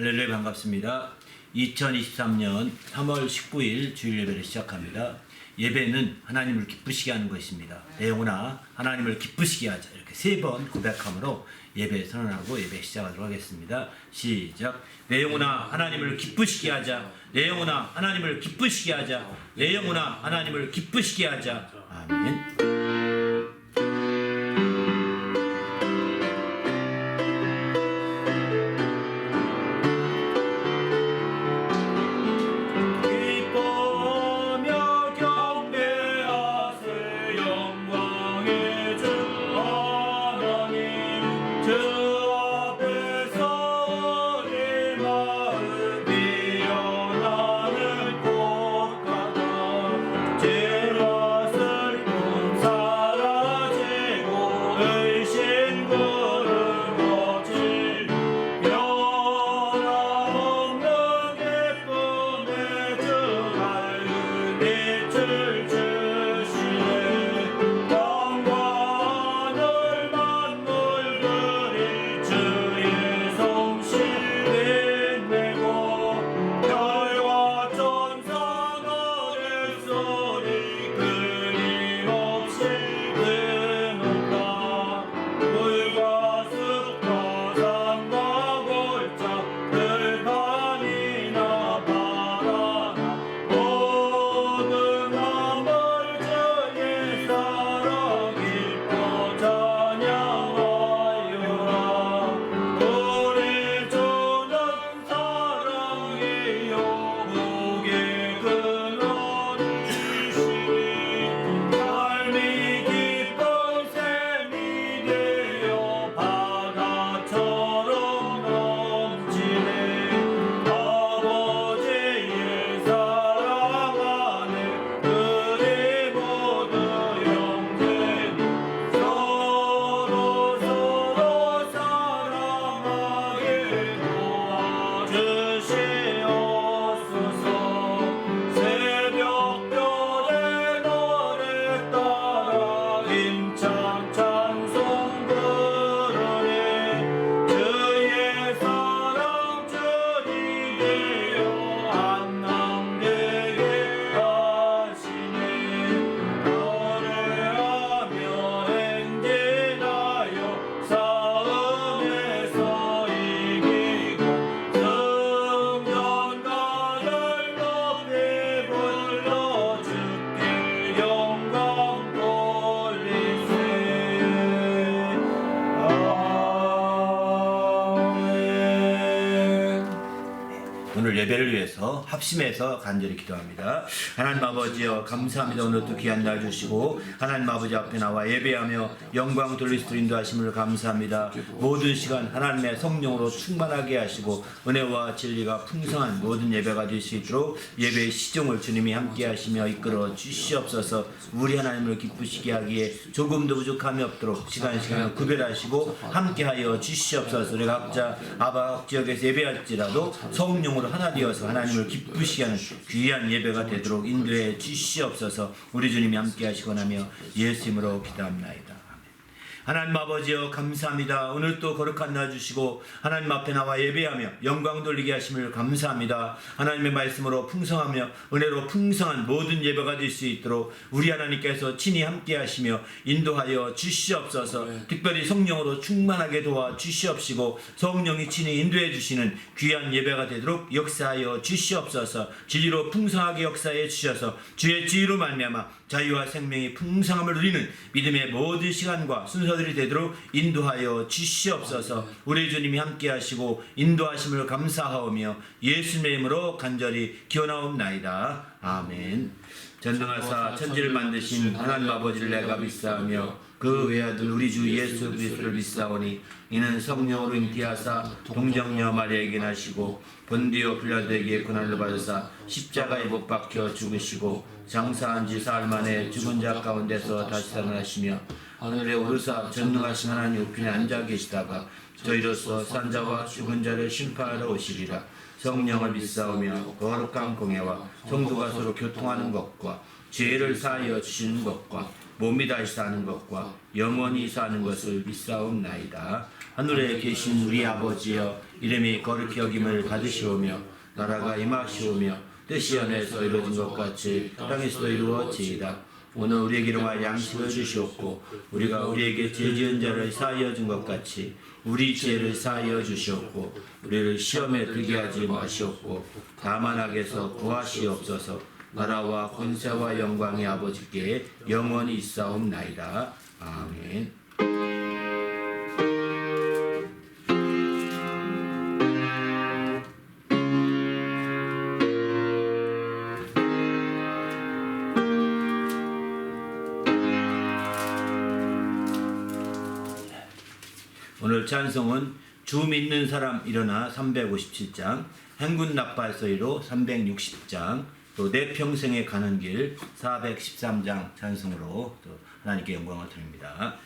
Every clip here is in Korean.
할렐루야 반갑습니다. 2023년 3월 19일 주일 예배를 시작합니다. 예배는 하나님을 기쁘시게 하는 것입니다. 내 영혼아 하나님을 기쁘시게 하자 이렇게 3번 고백함으로 예배 선언하고 예배 시작하도록 하겠습니다. 시작. 내 영혼아 하나님을 기쁘시게 하자. 내 영혼아 하나님을 기쁘시게 하자. 내 영혼아 하나님을 기쁘시게 하자. 아멘. 오늘 예배를 위해서 합심해서 간절히 기도합니다. 하나님 아버지여 감사합니다. 오늘도 귀한 날 주시고 하나님 아버지 앞에 나와 예배하며 영광 돌리시도록 인도하심을 감사합니다. 모든 시간 하나님의 성령으로 충만하게 하시고 은혜와 진리가 풍성한 모든 예배가 될 수 있도록 예배의 시종을 주님이 함께 하시며 이끌어 주시옵소서. 우리 하나님을 기쁘시게 하기에 조금도 부족함이 없도록 시간을 구별하시고 함께하여 주시옵소서. 우리 각자 아바 지역에서 예배할지라도 성령으로 하나 되어서 하나님을 기쁘시게 하는 귀한 예배가 되도록 인도해 주시옵소서. 우리 주님이 함께 하시고 나며 예수 이름으로 기도합나이다. 하나님 아버지여 감사합니다. 오늘 또 거룩한 날 주시고 하나님 앞에 나와 예배하며 영광 돌리게 하심을 감사합니다. 하나님의 말씀으로 풍성하며 은혜로 풍성한 모든 예배가 될 수 있도록 우리 하나님께서 친히 함께 하시며 인도하여 주시옵소서. 특별히 성령으로 충만하게 도와 주시옵시고 성령이 친히 인도해 주시는 귀한 예배가 되도록 역사하여 주시옵소서. 진리로 풍성하게 역사해 주셔서 주의 지혜로 말미암아 자유와 생명이 풍성함을 누리는 믿음의 모든 시간과 순서들이 되도록 인도하여 주시옵소서. 우리 주님이 함께 하시고 인도하심을 감사하오며 예수님의 이름으로 간절히 기원하옵나이다. 아멘. 전능하사 천지를 만드신 하나님 아버지를 내가 믿사오며 그 외아들 우리 주 예수 그리스도를 믿사오니 이는 성령으로 잉태하사 동정녀 마리아에게 나시고 본디오 빌라도에게 고난을 받으사 십자가에 못 박혀 죽으시고 장사한 지 사흘 만에 죽은 자 가운데서 다시 살아나시며 하늘에 오르사 전능하신 하나님 우편에 앉아 계시다가 저희로서 산자와 죽은 자를 심판하러 오시리라. 성령을 믿사오며 거룩한 공예와 성도가 서로 교통하는 것과 죄를 사하여 주시는 것과 몸이 다시 사는 것과 영원히 사는 것을 믿사옵나이다. 하늘에 계신 우리 아버지여, 이름이 거룩히 여김을 받으시오며 나라가 임하시오며 뜻이 하늘에서 이루어진 것 같이 땅에서도 이루어지이다. 오늘 우리에게 일용할 양식을 주시옵고 우리가 우리에게 죄 지은 자를 사하여 준 것 같이 우리 죄를 사하여 주시옵고 우리를 시험에 들게 하지 마시옵고 다만 악에서 구하시옵소서. 나라와 권세와 영광의 아버지께 영원히 있사옵나이다. 아멘. 오늘 찬송은 주 믿는 사람 일어나 357장, 행군 나팔소리로 360장, 또 내 평생에 가는 길 413장 찬송으로 또 하나님께 영광을 드립니다.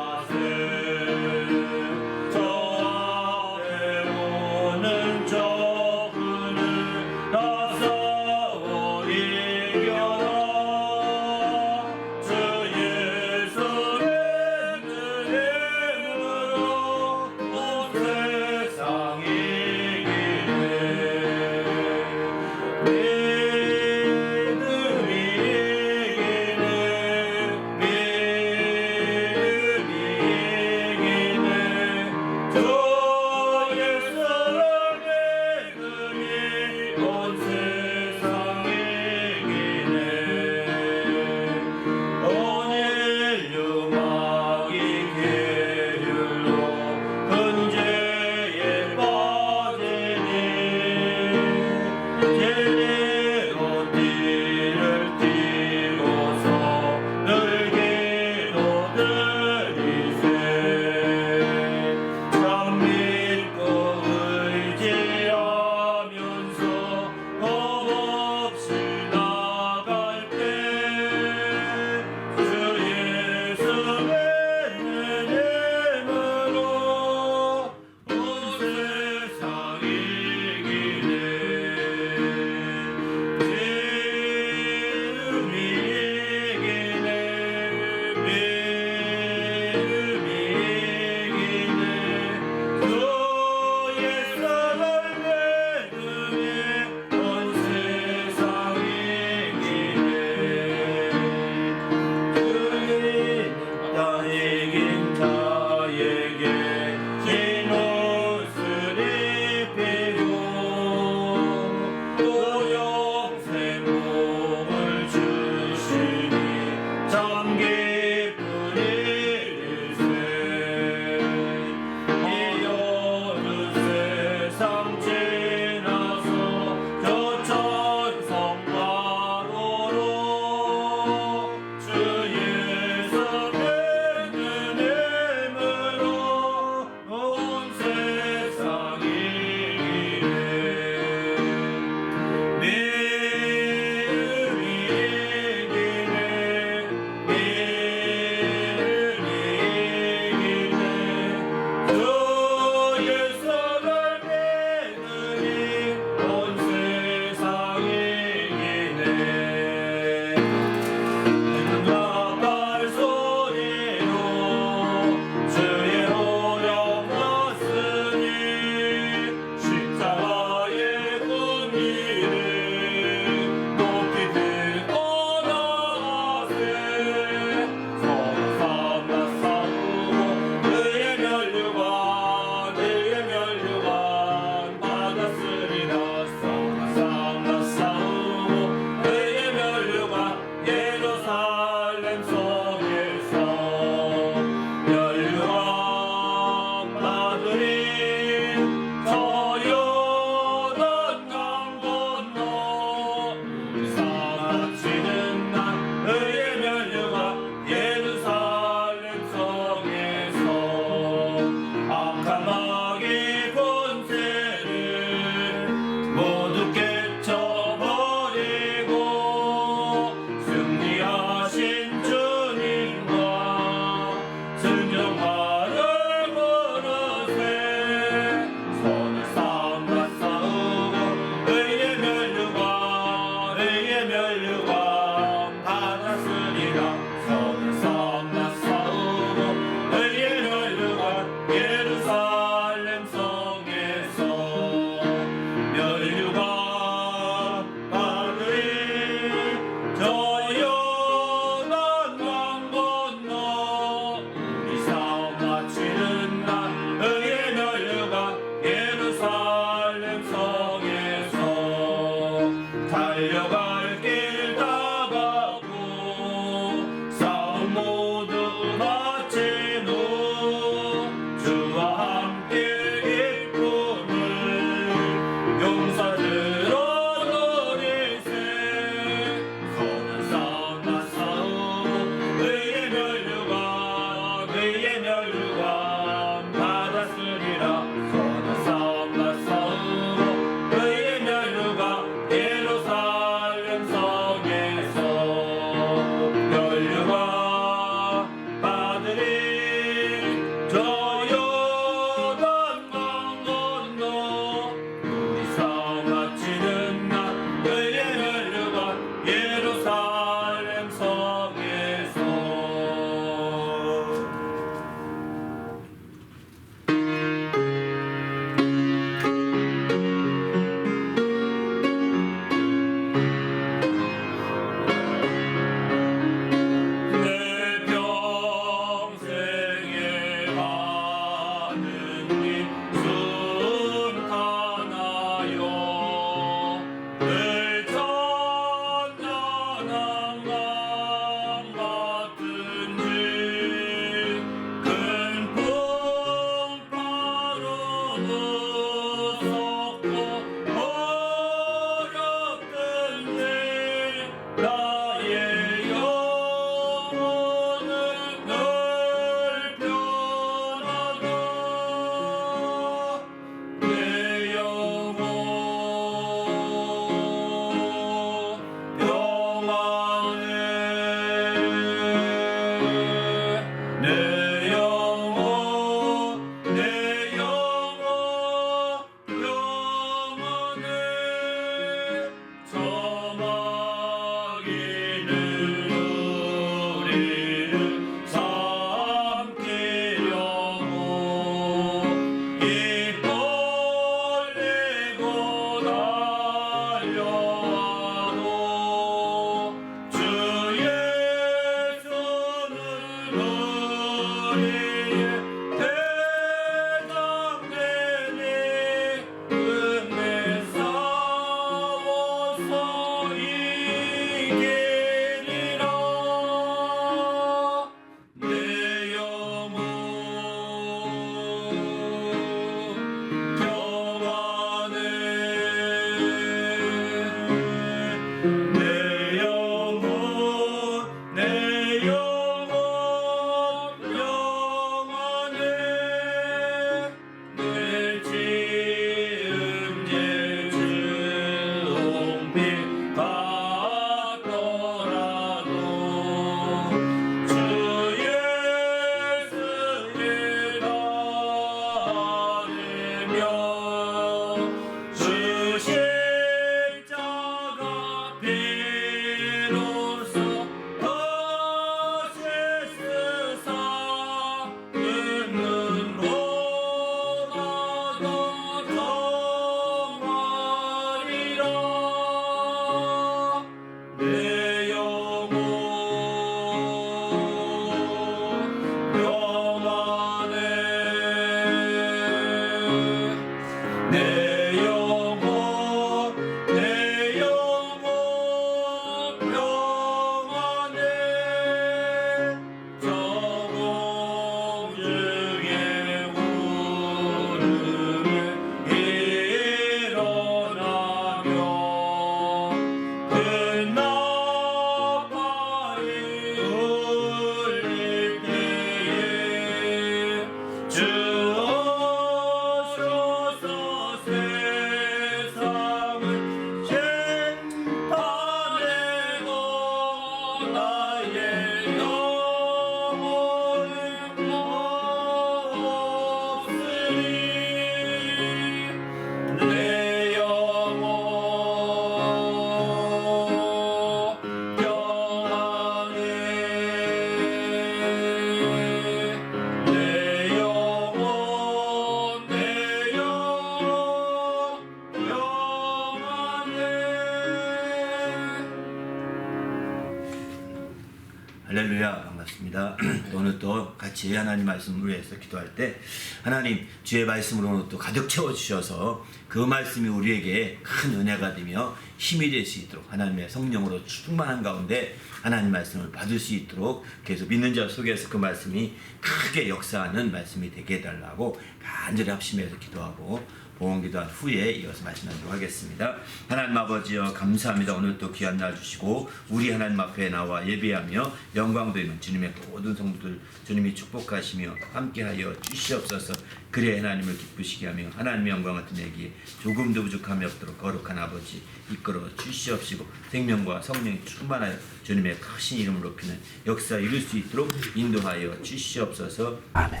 할렐루야, 반갑습니다. 오늘 또 같이 하나님 말씀을 위해서 기도할 때 하나님 주의 말씀으로 오늘 또 가득 채워주셔서 그 말씀이 우리에게 큰 은혜가 되며 힘이 될 수 있도록 하나님의 성령으로 충만한 가운데 하나님 말씀을 받을 수 있도록 계속 믿는 자 속에서 그 말씀이 크게 역사하는 말씀이 되게 해달라고 간절히 합심해서 기도하고 보험기도한 후에 이어서 말씀하도록 하겠습니다. 하나님 아버지여 감사합니다. 오늘 또 귀한 날 주시고 우리 하나님 앞에 나와 예배하며 영광도 있는 주님의 모든 성도들 주님이 축복하시며 함께하여 주시옵소서. 그래 하나님을 기쁘시게 하며 하나님의 영광을 드리기에 조금도 부족함이 없도록 거룩한 아버지 이끌어 주시옵시고 생명과 성령이 충만하여 주님의 크신 이름을 높이는 역사 이룰 수 있도록 인도하여 주시옵소서. 아멘.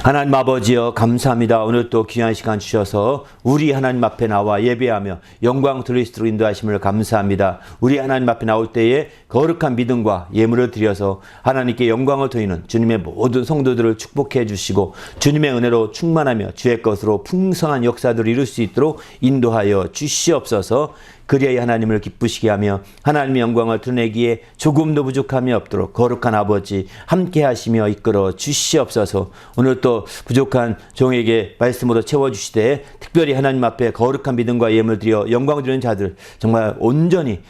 하나님 아버지여 감사합니다. 오늘 또 귀한 시간 주셔서 우리 하나님 앞에 나와 예배하며 영광 돌릴 수 있도록 인도하심을 감사합니다. 우리 하나님 앞에 나올 때에 거룩한 믿음과 예물을 드려서 하나님께 영광을 돌리는 주님의 모든 성도들을 축복해 주시고 주님의 은혜로 충만하며 주의 것으로 풍성한 역사들을 이룰 수 있도록 인도하여 주시옵소서. 그리하여 하나님을 기쁘시게 하며 하나님의 영광을 드러내기에 조금도 부족함이 없도록 거룩한 아버지 함께 하시며 이끌어 주시옵소서. 오늘 또 부족한 종에게 말씀으로 채워주시되 특별히 하나님 앞에 거룩한 믿음과 예물 드려 영광 드리는 자들 정말 온전히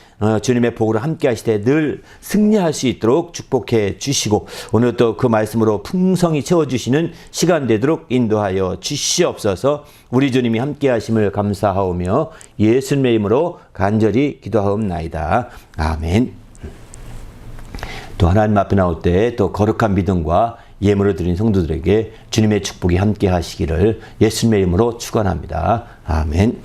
주님의 복으로 함께 하시되 늘 승리할 수 있도록 축복해 주시고 오늘 또 그 말씀으로 풍성히 채워주시는 시간 되도록 인도하여 주시옵소서. 우리 주님이 함께 하심을 감사하오며 예수님의 이름으로 간절히 기도하옵나이다. 아멘. 또 하나님 앞에 나올 때 또 거룩한 믿음과 예물을 드린 성도들에게 주님의 축복이 함께 하시기를 예수님의 이름으로 축원합니다. 아멘.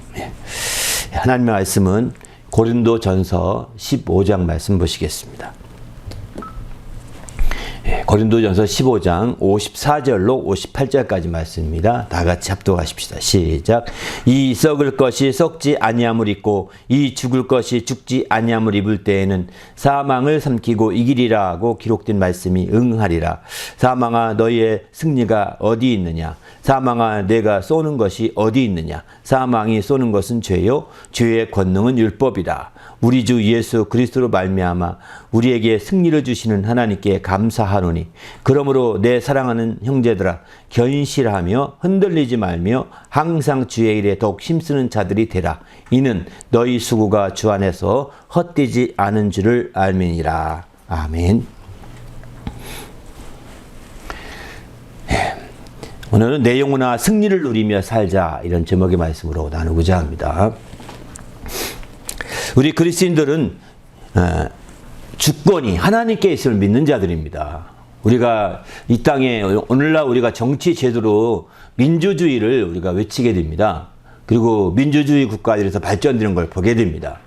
하나님의 말씀은 고린도전서 15장 말씀 보시겠습니다. 고린도전서 15장 54절로 58절까지 말씀입니다. 다 같이 합독하십시다. 시작. 이 썩을 것이 썩지 아니함을 입고 이 죽을 것이 죽지 아니함을 입을 때에는 사망을 삼키고 이기리라 하고 기록된 말씀이 응하리라. 사망아 너희의 승리가 어디 있느냐? 사망아 내가 쏘는 것이 어디 있느냐? 사망이 쏘는 것은 죄요 죄의 권능은 율법이라. 우리 주 예수 그리스도로 말미암아 우리에게 승리를 주시는 하나님께 감사하노니 그러므로 내 사랑하는 형제들아 견실하며 흔들리지 말며 항상 주의 일에 더욱 힘쓰는 자들이 되라. 이는 너희 수고가 주 안에서 헛되지 않은 줄을 알미니라. 아멘. 오늘은 내 영혼아 승리를 누리며 살자 이런 제목의 말씀으로 나누고자 합니다. 우리 그리스도인들은 주권이 하나님께 있음을 믿는 자들입니다. 우리가 이 땅에 오늘날 우리가 정치 제도로 민주주의를 우리가 외치게 됩니다. 그리고 민주주의 국가들에서 발전되는 걸 보게 됩니다.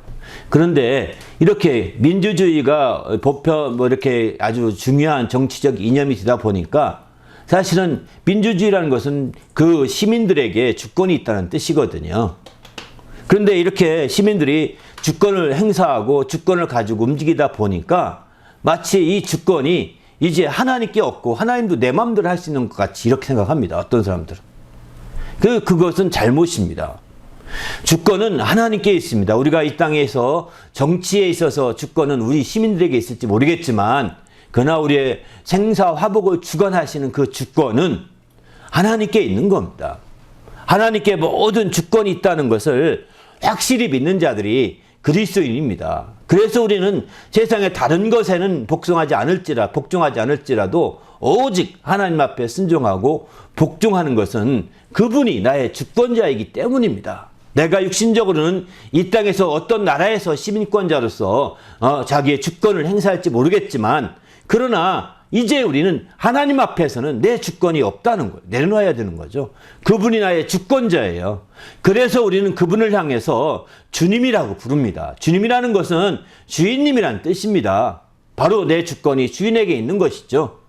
그런데 이렇게 민주주의가 보편 이렇게 아주 중요한 정치적 이념이 되다 보니까 사실은 민주주의라는 것은 그 시민들에게 주권이 있다는 뜻이거든요. 그런데 이렇게 시민들이 주권을 행사하고 주권을 가지고 움직이다 보니까 마치 이 주권이 이제 하나님께 없고 하나님도 내 마음대로 할 수 있는 것 같이 이렇게 생각합니다. 어떤 사람들은. 그것은 잘못입니다. 주권은 하나님께 있습니다. 우리가 이 땅에서 정치에 있어서 주권은 우리 시민들에게 있을지 모르겠지만 그러나 우리의 생사 화복을 주관하시는 그 주권은 하나님께 있는 겁니다. 하나님께 모든 주권이 있다는 것을 확실히 믿는 자들이 그리스도인입니다. 그래서 우리는 세상의 다른 것에는 복종하지 않을지라도 오직 하나님 앞에 순종하고 복종하는 것은 그분이 나의 주권자이기 때문입니다. 내가 육신적으로는 이 땅에서 어떤 나라에서 시민권자로서 자기의 주권을 행사할지 모르겠지만 그러나 이제 우리는 하나님 앞에서는 내 주권이 없다는 거예요. 내려놔야 되는 거죠. 그분이 나의 주권자예요. 그래서 우리는 그분을 향해서 주님이라고 부릅니다. 주님이라는 것은 주인님이라는 뜻입니다. 바로 내 주권이 주인에게 있는 것이죠.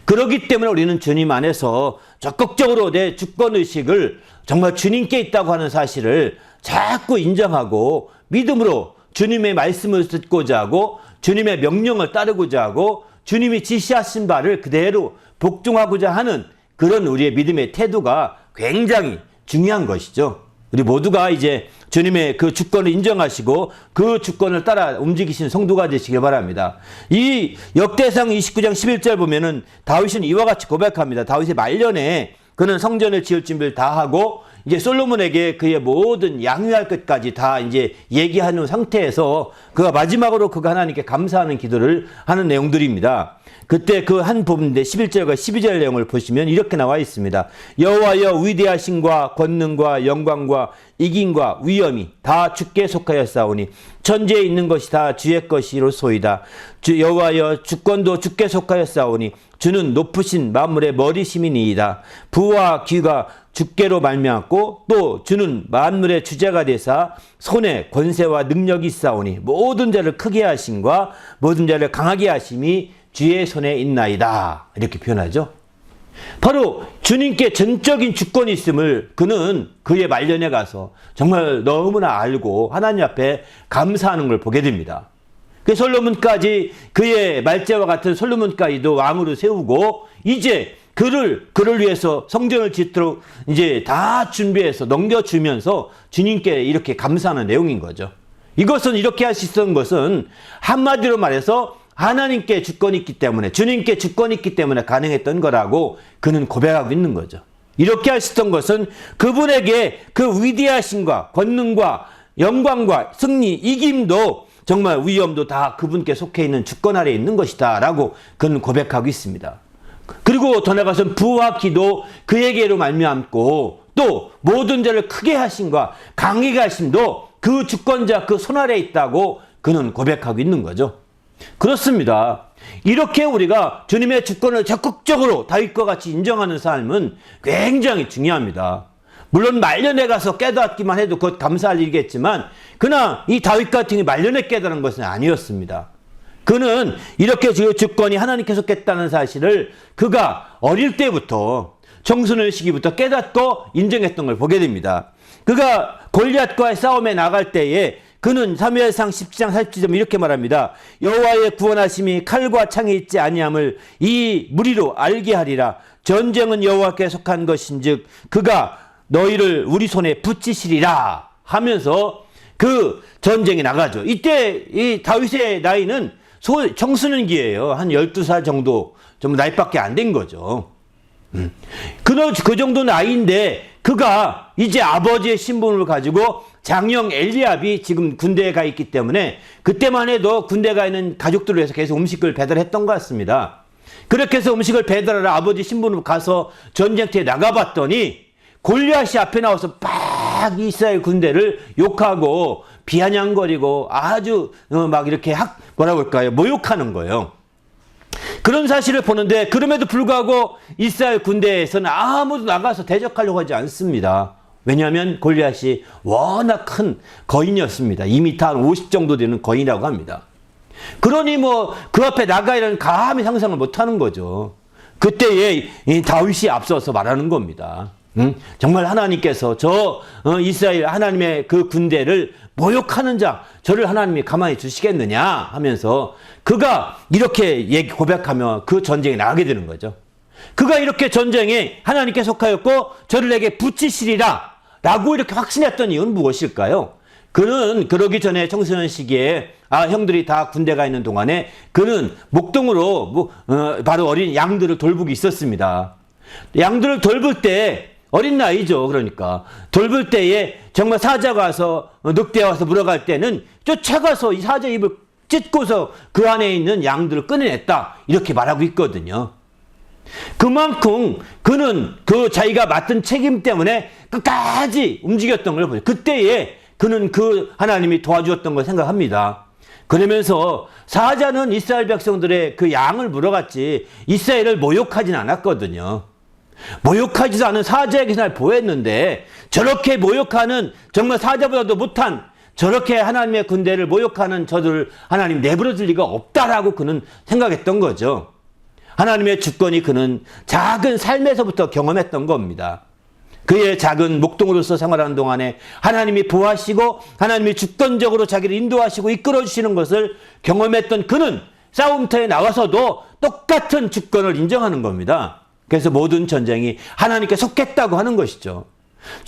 그렇기 때문에 우리는 주님 안에서 적극적으로 내 주권의식을 정말 주님께 있다고 하는 사실을 자꾸 인정하고 믿음으로 주님의 말씀을 듣고자 하고 주님의 명령을 따르고자 하고 주님이 지시하신 바를 그대로 복종하고자 하는 그런 우리의 믿음의 태도가 굉장히 중요한 것이죠. 우리 모두가 이제 주님의 그 주권을 인정하시고 그 주권을 따라 움직이시는 성도가 되시길 바랍니다. 이 역대상 29장 11절 보면은 다윗은 이와 같이 고백합니다. 다윗의 말년에 그는 성전을 지을 준비를 다 하고 이제 솔로몬에게 그의 모든 양육할 것까지 다 이제 얘기하는 상태에서 그가 마지막으로 그가 하나님께 감사하는 기도를 하는 내용들입니다. 그때 그 한 부분인데 11절과 12절 내용을 보시면 이렇게 나와 있습니다. 여호와여 위대하심과 권능과 영광과 이김과 위엄이 다 주께 속하였사오니 천지에 있는 것이 다 주의 것이로소이다. 여호와여 주권도 주께 속하였사오니 주는 높으신 만물의 머리심이니이다. 부와 귀가 주께로 말미암고 또 주는 만물의 주자가 되사 손에 권세와 능력이 있사오니 모든 자를 크게 하심과 모든 자를 강하게 하심이 주의 손에 있나이다. 이렇게 표현하죠. 바로 주님께 전적인 주권이 있음을 그는 그의 말년에 가서 정말 너무나 알고 하나님 앞에 감사하는 걸 보게 됩니다. 그 솔로몬까지 그의 말제와 같은 솔로몬까지도 왕으로 세우고 이제 그를 위해서 성전을 짓도록 이제 다 준비해서 넘겨주면서 주님께 이렇게 감사하는 내용인 거죠. 이것은 이렇게 할 수 있었던 것은 한마디로 말해서 하나님께 주권이 있기 때문에 주님께 주권이 있기 때문에 가능했던 거라고 그는 고백하고 있는 거죠. 이렇게 할 수 있었던 것은 그분에게 그 위대하심과 권능과 영광과 승리, 이김도 정말 위엄도 다 그분께 속해 있는 주권 아래에 있는 것이다 라고 그는 고백하고 있습니다. 그리고 더 나아가서는 부와 기도 그에게로 말미암고 또 모든 자를 크게 하심과 강하게 하심도 그 주권자 그 손 아래에 있다고 그는 고백하고 있는 거죠. 그렇습니다. 이렇게 우리가 주님의 주권을 적극적으로 다윗과 같이 인정하는 삶은 굉장히 중요합니다. 물론 말년에 가서 깨닫기만 해도 그것 감사할 일이겠지만 그러나 이 다윗 같은 경우 말년에 깨달은 것은 아니었습니다. 그는 이렇게 주권이 하나님께 속했다는 사실을 그가 어릴 때부터 청소년 시기부터 깨닫고 인정했던 걸 보게 됩니다. 그가 골리앗과의 싸움에 나갈 때에 그는 사무엘상 17장 47절 이렇게 말합니다. 여호와의 구원하심이 칼과 창에 있지 아니함을 이 무리로 알게 하리라. 전쟁은 여호와께 속한 것인즉 그가 너희를 우리 손에 붙이시리라 하면서 그 전쟁에 나가죠. 이때 이 다윗의 나이는 청소년기예요. 한 12살 정도 좀 나이밖에 안 된 거죠. 그 정도 나이인데 그가 이제 아버지의 신분을 가지고 장형 엘리압이 지금 군대에 가 있기 때문에 그때만 해도 군대에 가 있는 가족들을 위해서 계속 음식을 배달했던 것 같습니다. 그렇게 해서 음식을 배달하러 아버지 신분으로 가서 전쟁터에 나가봤더니 골리앗이 앞에 나와서 막 이스라엘 군대를 욕하고 비아냥거리고 아주 막 이렇게 뭐라고 할까요? 모욕하는 거예요. 그런 사실을 보는데 그럼에도 불구하고 이스라엘 군대에서는 아무도 나가서 대적하려고 하지 않습니다. 왜냐하면 골리앗이 워낙 큰 거인이었습니다. 2m 한 50 정도 되는 거인이라고 합니다. 그러니 뭐 그 앞에 나가이라는 감히 상상을 못하는 거죠. 그때에 이 다윗이 앞서서 말하는 겁니다. 정말 하나님께서 이스라엘 하나님의 그 군대를 모욕하는 자 저를 하나님이 가만히 두시겠느냐 하면서 그가 이렇게 고백하며 그 전쟁에 나가게 되는 거죠. 그가 이렇게 전쟁에 하나님께 속하였고 저를 내게 붙이시리라 라고 이렇게 확신했던 이유는 무엇일까요? 그는 그러기 전에 청소년 시기에 형들이 다 군대가 있는 동안에 그는 목동으로 바로 어린 양들을 돌보고 있었습니다. 양들을 돌볼 때 어린 나이죠. 그러니까 돌볼 때에 정말 사자가 와서 늑대가 와서 물어갈 때는 쫓아가서 이 사자 입을 찢고서 그 안에 있는 양들을 꺼내냈다 이렇게 말하고 있거든요. 그만큼 그는 그 자기가 맡은 책임 때문에 끝까지 움직였던 걸 보죠. 그때에 그는 그 하나님이 도와주었던 걸 생각합니다. 그러면서 사자는 이스라엘 백성들의 그 양을 물어갔지 이스라엘을 모욕하진 않았거든요. 모욕하지도 않은 사자에게 날 보였는데 저렇게 모욕하는 정말 사자보다도 못한 저렇게 하나님의 군대를 모욕하는 저들을 하나님 내버려 둘 리가 없다라고 그는 생각했던 거죠. 하나님의 주권이 그는 작은 삶에서부터 경험했던 겁니다. 그의 작은 목동으로서 생활하는 동안에 하나님이 보호하시고 하나님이 주권적으로 자기를 인도하시고 이끌어주시는 것을 경험했던 그는 싸움터에 나와서도 똑같은 주권을 인정하는 겁니다. 그래서 모든 전쟁이 하나님께 속했다고 하는 것이죠.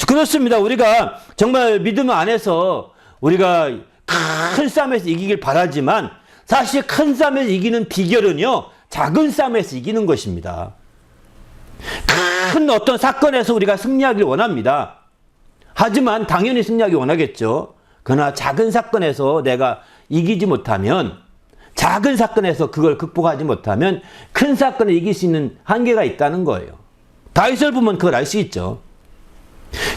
그렇습니다. 우리가 정말 믿음 안에서 우리가 큰 싸움에서 이기길 바라지만 사실 큰 싸움에서 이기는 비결은요, 작은 싸움에서 이기는 것입니다. 큰 어떤 사건에서 우리가 승리하길 원합니다. 하지만 당연히 승리하기 원하겠죠. 그러나 작은 사건에서 내가 이기지 못하면, 작은 사건에서 그걸 극복하지 못하면 큰 사건을 이길 수 있는 한계가 있다는 거예요. 다윗을 보면 그걸 알 수 있죠.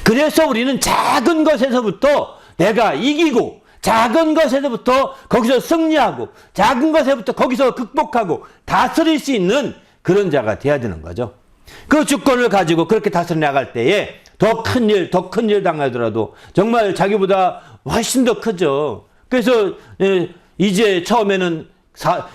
그래서 우리는 작은 것에서부터 내가 이기고, 작은 것에서부터 거기서 승리하고, 작은 것에서부터 거기서 극복하고 다스릴 수 있는 그런 자가 돼야 되는 거죠. 그 주권을 가지고 그렇게 다스려 나갈 때에 더 큰 일 당하더라도 정말 자기보다 훨씬 더 크죠. 그래서 이제 처음에는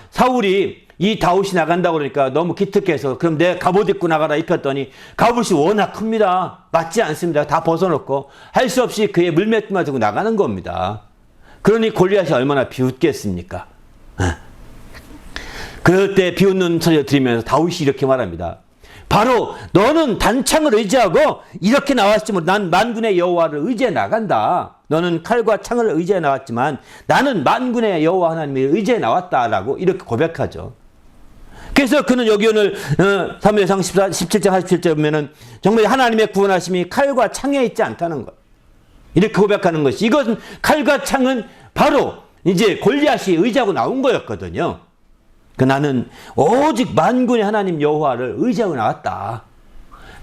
사울이 이 다윗이 나간다고 그러니까 너무 기특해서 그럼 내 갑옷 입고 나가라 입혔더니 갑옷이 워낙 큽니다. 맞지 않습니다. 다 벗어놓고 할 수 없이 그의 물맷만 들고 나가는 겁니다. 그러니 골리앗이 얼마나 비웃겠습니까? 그럴 때 비웃는 소리를 들으면서 다윗이 이렇게 말합니다. 바로 너는 단창을 의지하고 이렇게 나왔지만 난 만군의 여호와를 의지해 나간다. 너는 칼과 창을 의지해 나왔지만 나는 만군의 여호와 하나님을 의지해 나왔다라고 이렇게 고백하죠. 그래서 그는 여기 오늘 사무엘상 17장 47절 보면은 정말 하나님의 구원하심이 칼과 창에 있지 않다는 것. 이렇게 고백하는 것이, 이것은 칼과 창은 바로 이제 골리앗이 의지하고 나온 거였거든요. 나는 오직 만군의 하나님 여호와를 의지하고 나왔다.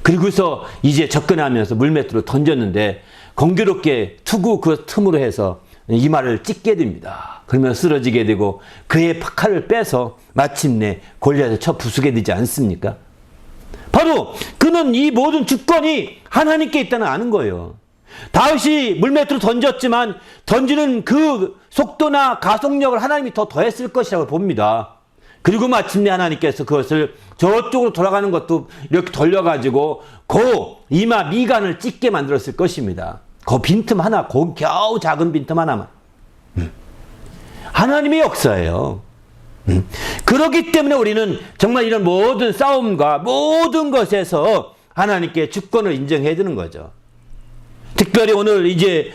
그리고서 이제 접근하면서 물맷으로 던졌는데 공교롭게 투구 그 틈으로 해서 이마를 찢게 됩니다. 그러면 쓰러지게 되고 그의 칼을 빼서 마침내 골리앗을 쳐 부수게 되지 않습니까? 바로 그는 이 모든 주권이 하나님께 있다는 아는 거예요. 다윗이 물맷으로 던졌지만 던지는 그 속도나 가속력을 하나님이 더 더했을 것이라고 봅니다. 그리고 마침내 하나님께서 그것을 저쪽으로 돌아가는 것도 이렇게 돌려가지고 그 이마 미간을 찢게 만들었을 것입니다. 그 빈틈 하나, 그 겨우 작은 빈틈 하나만. 하나님의 역사예요. 그렇기 때문에 우리는 정말 이런 모든 싸움과 모든 것에서 하나님께 주권을 인정해야 되는 거죠. 특별히 오늘 이제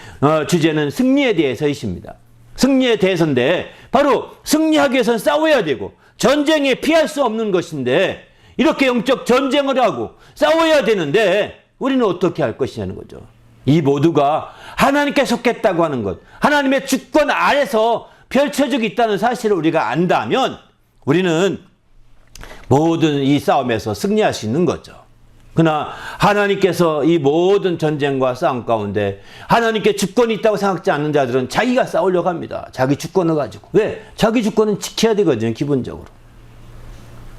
주제는 승리에 대해서이십니다. 승리에 대해서인데 바로 승리하기 위해서는 싸워야 되고 전쟁에 피할 수 없는 것인데 이렇게 영적 전쟁을 하고 싸워야 되는데 우리는 어떻게 할 것이냐는 거죠. 이 모두가 하나님께 속했다고 하는 것, 하나님의 주권 아래서 펼쳐지고 있다는 사실을 우리가 안다면 우리는 모든 이 싸움에서 승리할 수 있는 거죠. 그러나 하나님께서 이 모든 전쟁과 싸움 가운데 하나님께 주권이 있다고 생각지 않는 자들은 자기가 싸우려고 합니다. 자기 주권을 가지고. 왜? 자기 주권은 지켜야 되거든요, 기본적으로.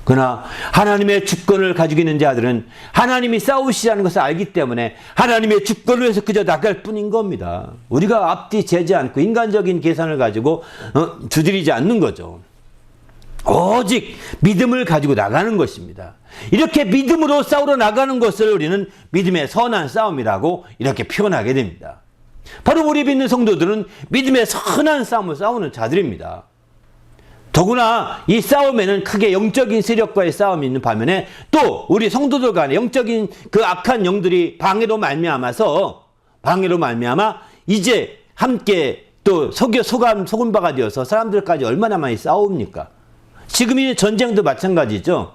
그러나 하나님의 주권을 가지고 있는 자들은 하나님이 싸우시라는 것을 알기 때문에 하나님의 주권을 위해서 그저 나갈 뿐인 겁니다. 우리가 앞뒤 재지 않고 인간적인 계산을 가지고 두드리지 않는 거죠. 오직 믿음을 가지고 나가는 것입니다. 이렇게 믿음으로 싸우러 나가는 것을 우리는 믿음의 선한 싸움이라고 이렇게 표현하게 됩니다. 바로 우리 믿는 성도들은 믿음의 선한 싸움을 싸우는 자들입니다. 더구나 이 싸움에는 크게 영적인 세력과의 싸움이 있는 반면에 또 우리 성도들 간에 영적인 그 악한 영들이 방해로 말미암아 이제 함께 또 속은바가 되어서 사람들까지 얼마나 많이 싸웁니까? 지금 이 전쟁도 마찬가지죠.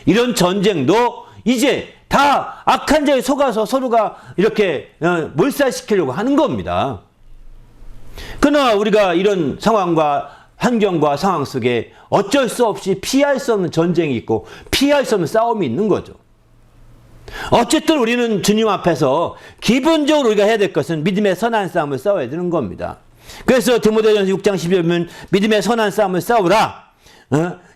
이런 전쟁도 이제 다 악한 자에 속아서 서로가 이렇게 몰살시키려고 하는 겁니다. 그러나 우리가 이런 상황과 환경과 상황 속에 어쩔 수 없이 피할 수 없는 전쟁이 있고 피할 수 없는 싸움이 있는 거죠. 어쨌든 우리는 주님 앞에서 기본적으로 우리가 해야 될 것은 믿음의 선한 싸움을 싸워야 되는 겁니다. 그래서 디모데전서 6장 12절 보면 믿음의 선한 싸움을 싸우라.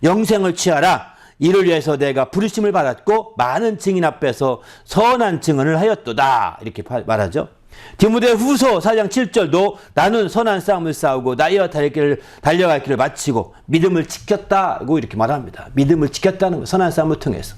영생을 취하라. 이를 위해서 내가 부르심을 받았고 많은 증인 앞에서 선한 증언을 하였도다. 이렇게 말하죠. 디모데후서 4장 7절도 나는 선한 싸움을 싸우고 나이와 달려갈 길을 마치고 믿음을 지켰다고 이렇게 말합니다. 믿음을 지켰다는 거, 선한 싸움을 통해서.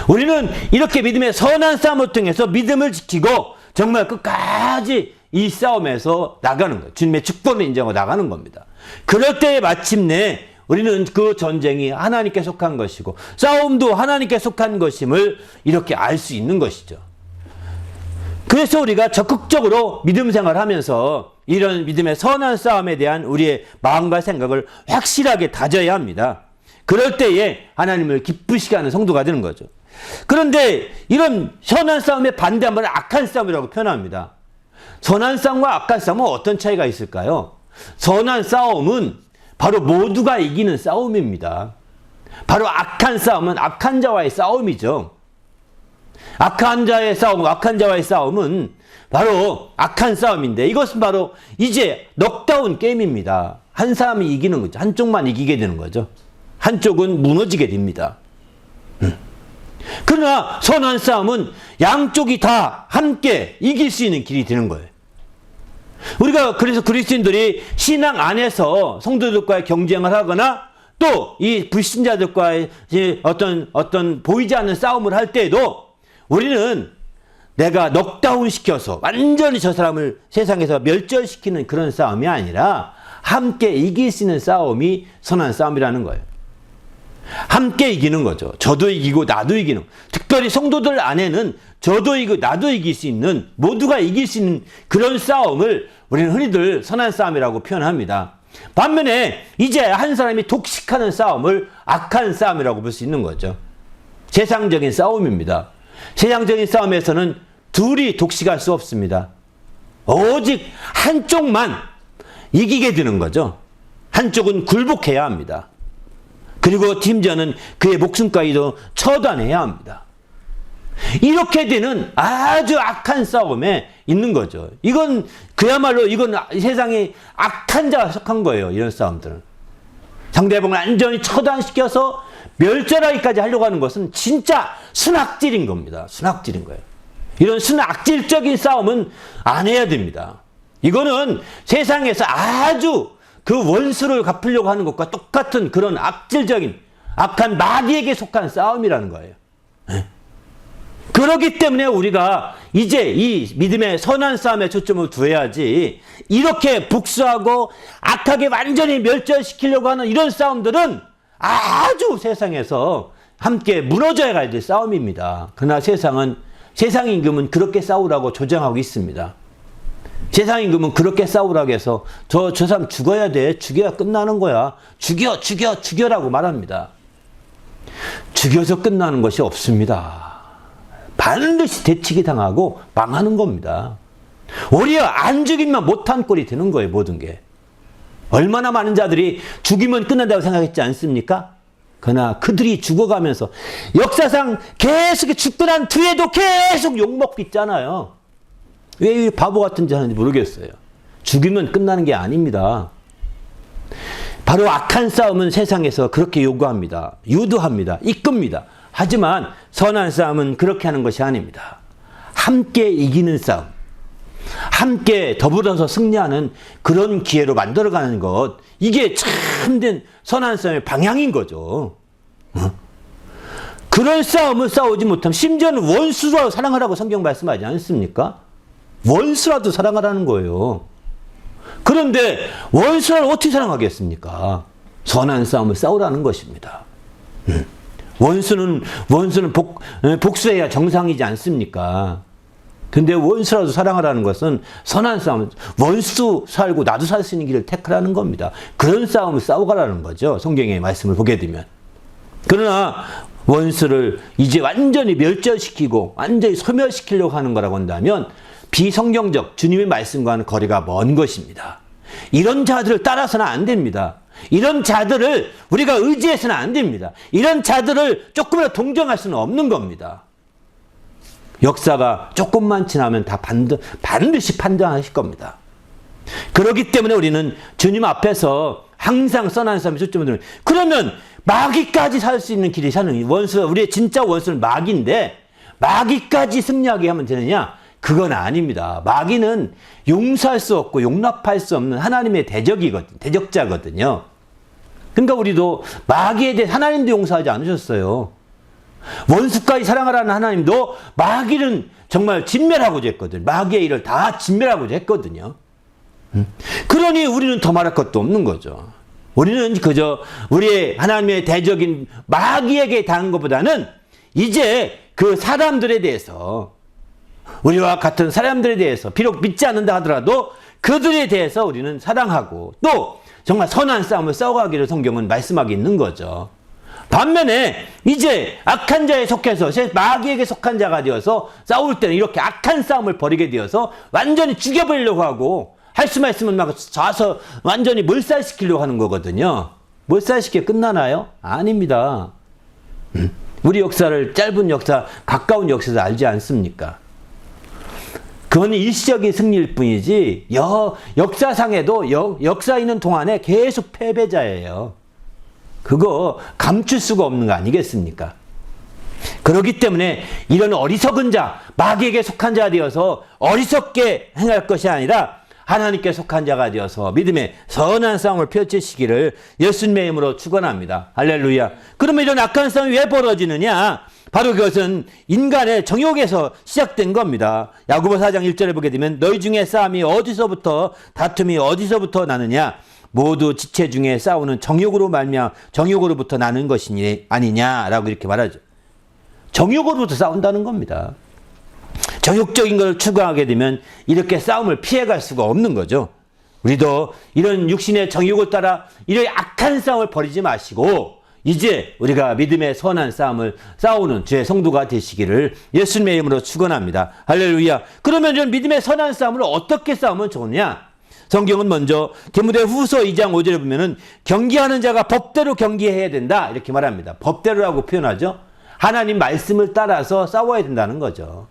우리는 이렇게 믿음의 선한 싸움을 통해서 믿음을 지키고 정말 끝까지 이 싸움에서 나가는 거예요. 주님의 주권을 인정하고 나가는 겁니다. 그럴 때 마침내 우리는 그 전쟁이 하나님께 속한 것이고 싸움도 하나님께 속한 것임을 이렇게 알 수 있는 것이죠. 그래서 우리가 적극적으로 믿음 생활하면서 이런 믿음의 선한 싸움에 대한 우리의 마음과 생각을 확실하게 다져야 합니다. 그럴 때에 하나님을 기쁘시게 하는 성도가 되는 거죠. 그런데 이런 선한 싸움의 반대한 말을 악한 싸움이라고 표현합니다. 선한 싸움과 악한 싸움은 어떤 차이가 있을까요? 선한 싸움은 바로 모두가 이기는 싸움입니다. 바로 악한 싸움은 악한 자와의 싸움이죠. 악한 자의 싸움, 악한 자와의 싸움은 바로 악한 싸움인데 이것은 바로 이제 넉다운 게임입니다. 한 사람이 이기는 거죠. 한쪽만 이기게 되는 거죠. 한쪽은 무너지게 됩니다. 그러나 선한 싸움은 양쪽이 다 함께 이길 수 있는 길이 되는 거예요. 우리가 그래서 그리스도인들이 신앙 안에서 성도들과의 경쟁을 하거나 또 이 불신자들과의 어떤 보이지 않는 싸움을 할 때에도 우리는 내가 넉다운 시켜서 완전히 저 사람을 세상에서 멸절시키는 그런 싸움이 아니라 함께 이길 수 있는 싸움이 선한 싸움이라는 거예요. 함께 이기는 거죠. 저도 이기고 나도 이기는. 특별히 성도들 안에는 저도 이기고 나도 이길 수 있는, 모두가 이길 수 있는 그런 싸움을 우리는 흔히들 선한 싸움이라고 표현합니다. 반면에 이제 한 사람이 독식하는 싸움을 악한 싸움이라고 볼 수 있는 거죠. 세상적인 싸움입니다. 세상적인 싸움에서는 둘이 독식할 수 없습니다. 오직 한쪽만 이기게 되는 거죠. 한쪽은 굴복해야 합니다. 그리고 팀장은 그의 목숨까지도 처단해야 합니다. 이렇게 되는 아주 악한 싸움에 있는 거죠. 이건 그야말로 이건 세상에 악한 자가 속한 거예요. 이런 싸움들은. 상대방을 완전히 처단시켜서 멸절하기까지 하려고 하는 것은 진짜 순악질인 겁니다. 순악질인 거예요. 이런 순악질적인 싸움은 안 해야 됩니다. 이거는 세상에서 아주 그 원수를 갚으려고 하는 것과 똑같은 그런 악질적인 악한 마귀에게 속한 싸움이라는 거예요. 그렇기 때문에 우리가 이제 이 믿음의 선한 싸움에 초점을 두어야지 이렇게 복수하고 악하게 완전히 멸절시키려고 하는 이런 싸움들은 아주 세상에서 함께 무너져야 될 싸움입니다. 그러나 세상 임금은 그렇게 싸우라고 조장하고 있습니다. 세상 임금은 그렇게 싸우라고 해서 저 사람 죽어야 돼. 죽여야 끝나는 거야. 죽여라고 말합니다. 죽여서 끝나는 것이 없습니다. 반드시 대치기 당하고 망하는 겁니다. 오히려 안 죽이면 못한 꼴이 되는 거예요. 모든 게. 얼마나 많은 자들이 죽이면 끝난다고 생각했지 않습니까? 그러나 그들이 죽어가면서 역사상 계속 죽고 난 뒤에도 계속 욕먹고 있잖아요. 왜 바보 같은 짓 하는지 모르겠어요. 죽이면 끝나는 게 아닙니다. 바로 악한 싸움은 세상에서 그렇게 요구합니다. 유도합니다. 이끕니다. 하지만 선한 싸움은 그렇게 하는 것이 아닙니다. 함께 이기는 싸움. 함께 더불어서 승리하는 그런 기회로 만들어가는 것. 이게 참된 선한 싸움의 방향인 거죠. 그런 싸움을 싸우지 못하면 심지어는 원수라도 사랑하라고 성경 말씀하지 않습니까? 원수라도 사랑하라는 거예요. 그런데 원수를 어떻게 사랑하겠습니까? 선한 싸움을 싸우라는 것입니다. 원수는 복수해야 정상이지 않습니까? 근데 원수라도 사랑하라는 것은 선한 싸움, 원수 살고 나도 살 수 있는 길을 택하라는 겁니다. 그런 싸움을 싸우가라는 거죠. 성경의 말씀을 보게 되면. 그러나 원수를 이제 완전히 멸절시키고 완전히 소멸시키려고 하는 거라고 한다면 비성경적 주님의 말씀과는 거리가 먼 것입니다. 이런 자들을 따라서는 안 됩니다. 이런 자들을 우리가 의지해서는 안 됩니다. 이런 자들을 조금이라도 동정할 수는 없는 겁니다. 역사가 조금만 지나면 다 반드시 판단하실 겁니다. 그렇기 때문에 우리는 주님 앞에서 항상 선한 싸움에 초점을 두면, 그러면 마귀까지 살 수 있는 길이 사는 우리의 진짜 원수는 마귀인데 마귀까지 승리하게 하면 되느냐? 그건 아닙니다. 마귀는 용서할 수 없고 용납할 수 없는 하나님의 대적자거든요. 그러니까 우리도 마귀에 대해 하나님도 용서하지 않으셨어요. 원수까지 사랑하라는 하나님도 마귀는 정말 진멸하고자 했거든요. 마귀의 일을 다 진멸하고자 했거든요. 그러니 우리는 더 말할 것도 없는 거죠. 우리는 그저 우리의 하나님의 대적인 마귀에게 당한 것보다는 이제 그 사람들에 대해서 우리와 같은 사람들에 대해서 비록 믿지 않는다 하더라도 그들에 대해서 우리는 사랑하고 또 정말 선한 싸움을 싸워가기를 성경은 말씀하고 있는 거죠. 반면에 이제 악한 자에 속해서 마귀에게 속한 자가 되어서 싸울 때는 이렇게 악한 싸움을 벌이게 되어서 완전히 죽여버리려고 하고 할 수만 있으면 막 좌서 완전히 몰살시키려고 하는 거거든요. 몰살시키게 끝나나요? 아닙니다. 우리 역사를 짧은 역사, 가까운 역사에서 알지 않습니까? 그건 일시적인 승리일 뿐이지 역사상에도 역사 있는 동안에 계속 패배자예요. 그거 감출 수가 없는 거 아니겠습니까? 그렇기 때문에 이런 어리석은 자, 마귀에게 속한 자 되어서 어리석게 행할 것이 아니라 하나님께 속한 자가 되어서 믿음의 선한 싸움을 펼치시기를 예수님의 이름으로 축원합니다. 할렐루야. 그러면 이런 악한 싸움이 왜 벌어지느냐? 바로 그것은 인간의 정욕에서 시작된 겁니다. 야고보 4장 1절에 보게 되면 너희 중에 싸움이 다툼이 어디서부터 나느냐? 모두 지체 중에 싸우는 정욕으로부터 나는 것이니 아니냐라고 이렇게 말하죠. 정욕으로부터 싸운다는 겁니다. 정욕적인 걸 추구하게 되면 이렇게 싸움을 피해갈 수가 없는 거죠. 우리도 이런 육신의 정욕을 따라 이런 악한 싸움을 벌이지 마시고 이제 우리가 믿음의 선한 싸움을 싸우는 주의 성도가 되시기를 예수님의 이름으로 축원합니다. 할렐루야. 그러면 이런 믿음의 선한 싸움을 어떻게 싸우면 좋으냐? 성경은 먼저 디모데후서 2장 5절에 보면은 경기하는 자가 법대로 경기해야 된다 이렇게 말합니다. 법대로라고 표현하죠. 하나님 말씀을 따라서 싸워야 된다는 거죠.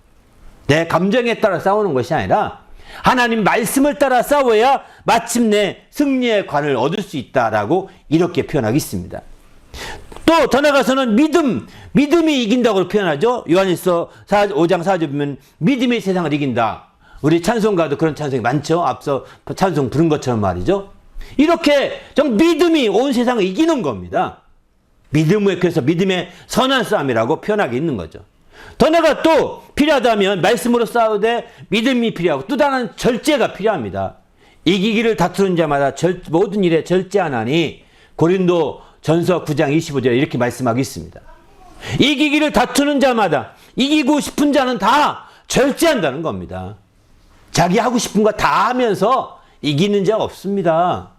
내 감정에 따라 싸우는 것이 아니라 하나님 말씀을 따라 싸워야 마침내 승리의 관을 얻을 수 있다라고 이렇게 표현하고 있습니다. 또 더 나아가서는 믿음이 이긴다고 표현하죠. 요한일서 5장 4절 보면 믿음이 세상을 이긴다. 우리 찬송가도 그런 찬송이 많죠. 앞서 찬송 부른 것처럼 말이죠. 이렇게 좀 믿음이 온 세상을 이기는 겁니다. 그래서 믿음의 선한 싸움이라고 표현하고 있는 거죠. 더 나아가 또 필요하다면 말씀으로 싸우되 믿음이 필요하고 또 다른 절제가 필요합니다. 이기기를 다투는 자마다 모든 일에 절제하나니 고린도 전서 9장 25절에 이렇게 말씀하고 있습니다. 이기기를 다투는 자마다 이기고 싶은 자는 다 절제한다는 겁니다. 자기 하고 싶은 거 다 하면서 이기는 자가 없습니다.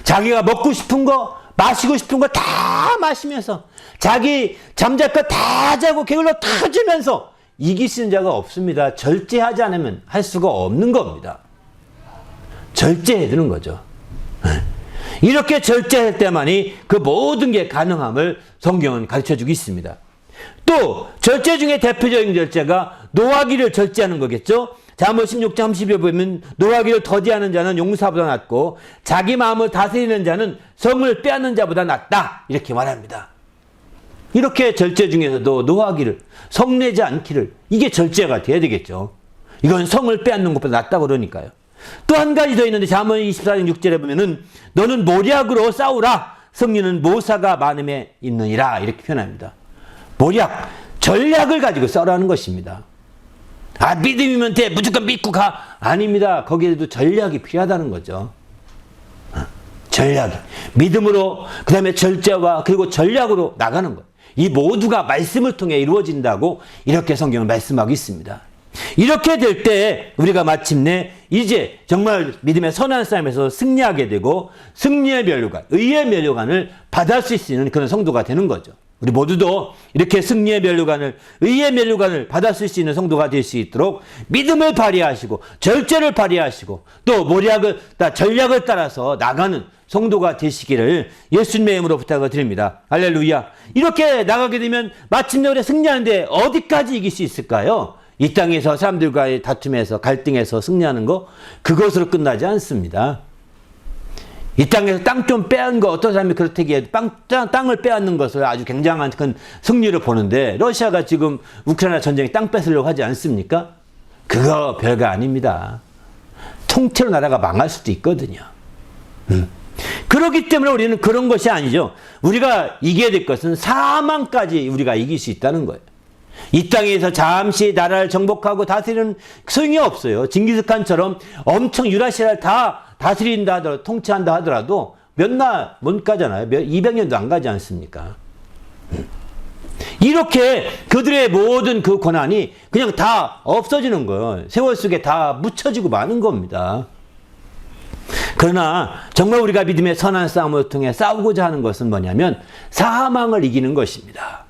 자기가 먹고 싶은 거, 마시고 싶은 거 다 마시면서 자기 잠잘 거 다 자고 게을러 다 주면서 이기시는 자가 없습니다. 절제하지 않으면 할 수가 없는 겁니다. 절제해야 되는 거죠. 이렇게 절제할 때만이 그 모든 게 가능함을 성경은 가르쳐주고 있습니다. 또 절제 중에 대표적인 절제가 노하기를 절제하는 거겠죠. 잠언 16장 30에 보면 노하기를 더디하는 자는 용사보다 낫고 자기 마음을 다스리는 자는 성을 빼앗는 자보다 낫다 이렇게 말합니다. 이렇게 절제 중에서도 노하기를 성내지 않기를 이게 절제가 돼야 되겠죠. 이건 성을 빼앗는 것보다 낫다고 그러니까요. 또 한 가지 더 있는데 잠언 24장 6절에 보면은 너는 모략으로 싸우라 승리는 모사가 많음에 있느니라 이렇게 표현합니다. 모략, 전략을 가지고 싸우라는 것입니다. 믿음이면 돼 무조건 믿고 가 아닙니다. 거기에도 전략이 필요하다는 거죠. 전략이 믿음으로 그 다음에 절제와 그리고 전략으로 나가는 것, 이 모두가 말씀을 통해 이루어진다고 이렇게 성경은 말씀하고 있습니다. 이렇게 될 때 우리가 마침내 이제 정말 믿음의 선한 싸움에서 승리하게 되고 승리의 면류관, 의의 면류관을 받을 수 있는 그런 성도가 되는 거죠. 우리 모두도 이렇게 승리의 면류관을, 의의 면류관을 받을 수 있는 성도가 될 수 있도록 믿음을 발휘하시고 절제를 발휘하시고 또 전략을 따라서 나가는 성도가 되시기를 예수님의 이름으로 부탁을 드립니다. 할렐루야. 이렇게 나가게 되면 마침내 우리가 승리하는데 어디까지 이길 수 있을까요? 이 땅에서 사람들과의 다툼에서 갈등에서 승리하는 거 그것으로 끝나지 않습니다. 이 땅에서 땅 좀 빼앗는 거 어떤 사람이 그렇다기에 땅을 빼앗는 것을 아주 굉장한 큰 승리를 보는데 러시아가 지금 우크라이나 전쟁에 땅 뺏으려고 하지 않습니까? 그거 별거 아닙니다. 통째로 나라가 망할 수도 있거든요. 그렇기 때문에 우리는 그런 것이 아니죠. 우리가 이겨야 될 것은 사망까지 우리가 이길 수 있다는 거예요. 이 땅에서 잠시 나라를 정복하고 다스리는 소용이 없어요. 징기스칸처럼 엄청 유라시아를 다 다스린다 하더라도 통치한다 하더라도 몇 날 못 가잖아요. 200년도 안 가지 않습니까? 이렇게 그들의 모든 그 고난이 그냥 다 없어지는 거예요. 세월 속에 다 묻혀지고 마는 겁니다. 그러나 정말 우리가 믿음의 선한 싸움을 통해 싸우고자 하는 것은 뭐냐면 사망을 이기는 것입니다.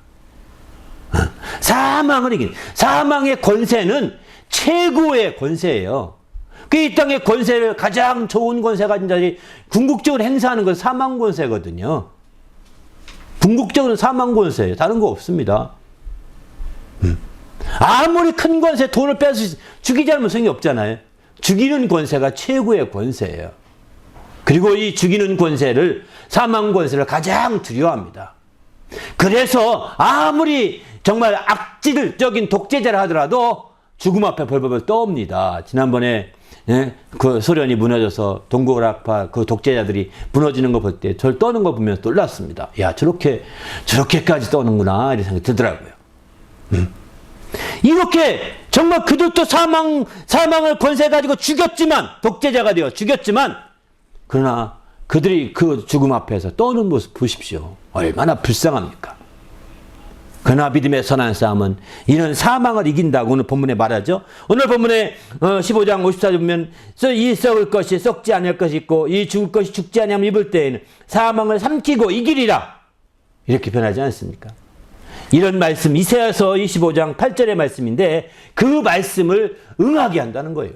사망을 이기는, 사망의 권세는 최고의 권세예요. 그 이 땅의 권세를 가장 좋은 권세 가진 자들이 궁극적으로 행사하는 것은 사망 권세거든요. 궁극적으로 사망 권세예요. 다른 거 없습니다. 아무리 큰 권세, 돈을 빼서 죽이지 않으면 소용이 없잖아요. 죽이는 권세가 최고의 권세예요. 그리고 이 죽이는 권세를, 사망 권세를 가장 두려워합니다. 그래서 아무리 정말 악질적인 독재자를 하더라도 죽음 앞에 벌벌 떠옵니다. 지난번에 그 소련이 무너져서 동고락파 그 독재자들이 무너지는 거 볼 때 저를 떠는 거 보면서 놀랐습니다. 야, 저렇게까지 떠는구나 이런 생각이 들더라고요. 이렇게 정말 그들도 사망을 권세 가지고 죽였지만, 독재자가 되어 죽였지만, 그러나 그들이 그 죽음 앞에서 떠는 모습 보십시오. 얼마나 불쌍합니까? 그러나 믿음의 선한 싸움은 이런 사망을 이긴다고 오늘 본문에 말하죠. 오늘 본문에 15장 54절 보면 이 썩을 것이 썩지 않을 것이 있고 이 죽을 것이 죽지 아니하면 입을 때에는 사망을 삼키고 이기리라. 이렇게 변하지 않습니까? 이런 말씀 이사야서 25장 8절의 말씀인데 그 말씀을 응하게 한다는 거예요.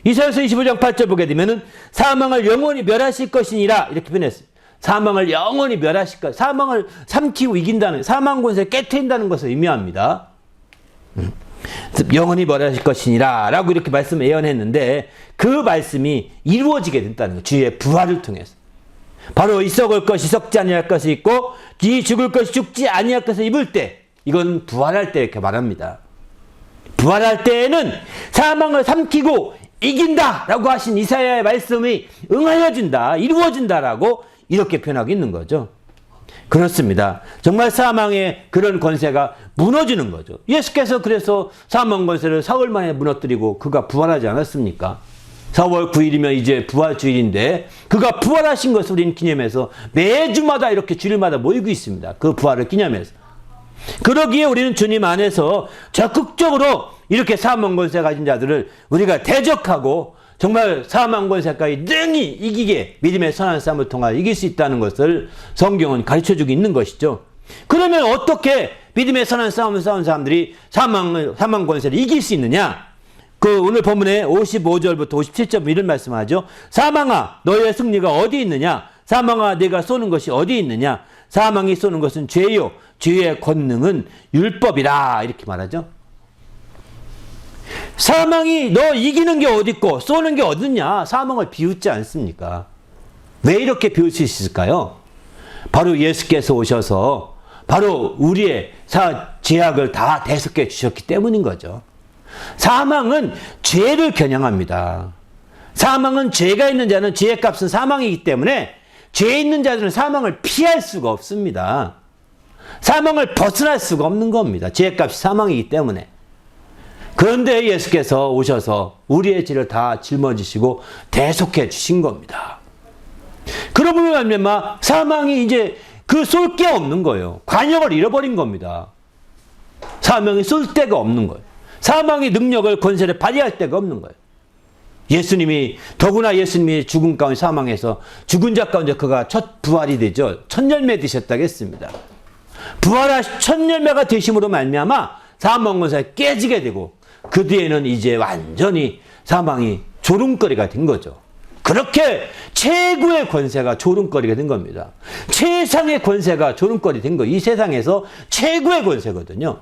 이사야서 25장 8절 보게 되면은 사망을 영원히 멸하실 것이니라 이렇게 변했어요. 사망을 영원히 멸하실 것, 사망을 삼키고 이긴다는, 사망 권세를 깨트린다는 것을 의미합니다. 영원히 멸하실 것이니라 라고 이렇게 말씀을 예언했는데 그 말씀이 이루어지게 된다는 거예요. 주의 부활을 통해서. 바로 이 썩을 것이 썩지 아니할 것이 있고 이 죽을 것이 죽지 아니할 것을 입을 때, 이건 부활할 때 이렇게 말합니다. 부활할 때에는 사망을 삼키고 이긴다 라고 하신 이사야의 말씀이 응하여진다, 이루어진다라고 이렇게 표현하고 있는 거죠. 그렇습니다. 정말 사망의 그런 권세가 무너지는 거죠. 예수께서 그래서 사망 권세를 사흘 만에 무너뜨리고 그가 부활하지 않았습니까? 4월 9일이면 이제 부활주일인데 그가 부활하신 것을 우리는 기념해서 매주마다 이렇게 주일마다 모이고 있습니다. 그 부활을 기념해서. 그러기에 우리는 주님 안에서 적극적으로 이렇게 사망 권세 가진 자들을 우리가 대적하고 정말 사망 권세까지 능히 이기게 믿음의 선한 싸움을 통하여 이길 수 있다는 것을 성경은 가르쳐주고 있는 것이죠. 그러면 어떻게 믿음의 선한 싸움을 싸운 사람들이 사망 권세를 이길 수 있느냐? 그 오늘 본문에 55절부터 57절 이런 말씀하죠. 사망아 너의 승리가 어디 있느냐? 사망아 네가 쏘는 것이 어디 있느냐? 사망이 쏘는 것은 죄요 죄의 권능은 율법이라 이렇게 말하죠. 사망이 너 이기는 게 어디 있고 쏘는 게 어딨냐? 사망을 비웃지 않습니까? 왜 이렇게 비울 수 있을까요? 바로 예수께서 오셔서 바로 우리의 죄악을 다 대속해 주셨기 때문인 거죠. 사망은 죄를 겨냥합니다. 사망은 죄가 있는 자는 죄의 값은 사망이기 때문에 죄 있는 자들은 사망을 피할 수가 없습니다. 사망을 벗어날 수가 없는 겁니다. 죄의 값이 사망이기 때문에. 그런데 예수께서 오셔서 우리의 죄를 다 짊어지시고 대속해 주신 겁니다. 그러므로 말미암아 사망이 이제 그 쏠 게 없는 거예요. 관역을 잃어버린 겁니다. 사망이 쏠 데가 없는 거예요. 사망의 능력을 권세를 발휘할 데가 없는 거예요. 예수님이 더구나 예수님이 죽음 가운데 사망해서 죽은 자 가운데 그가 첫 부활이 되죠. 첫 열매 되셨다고 했습니다. 부활하신 첫 열매가 되심으로 말미암아 사망 권세가 깨지게 되고 그 뒤에는 이제 완전히 사망이 조롱거리가 된 거죠. 그렇게 최고의 권세가 조롱거리가 된 겁니다. 최상의 권세가 조롱거리 된 거예요. 이 세상에서 최고의 권세거든요.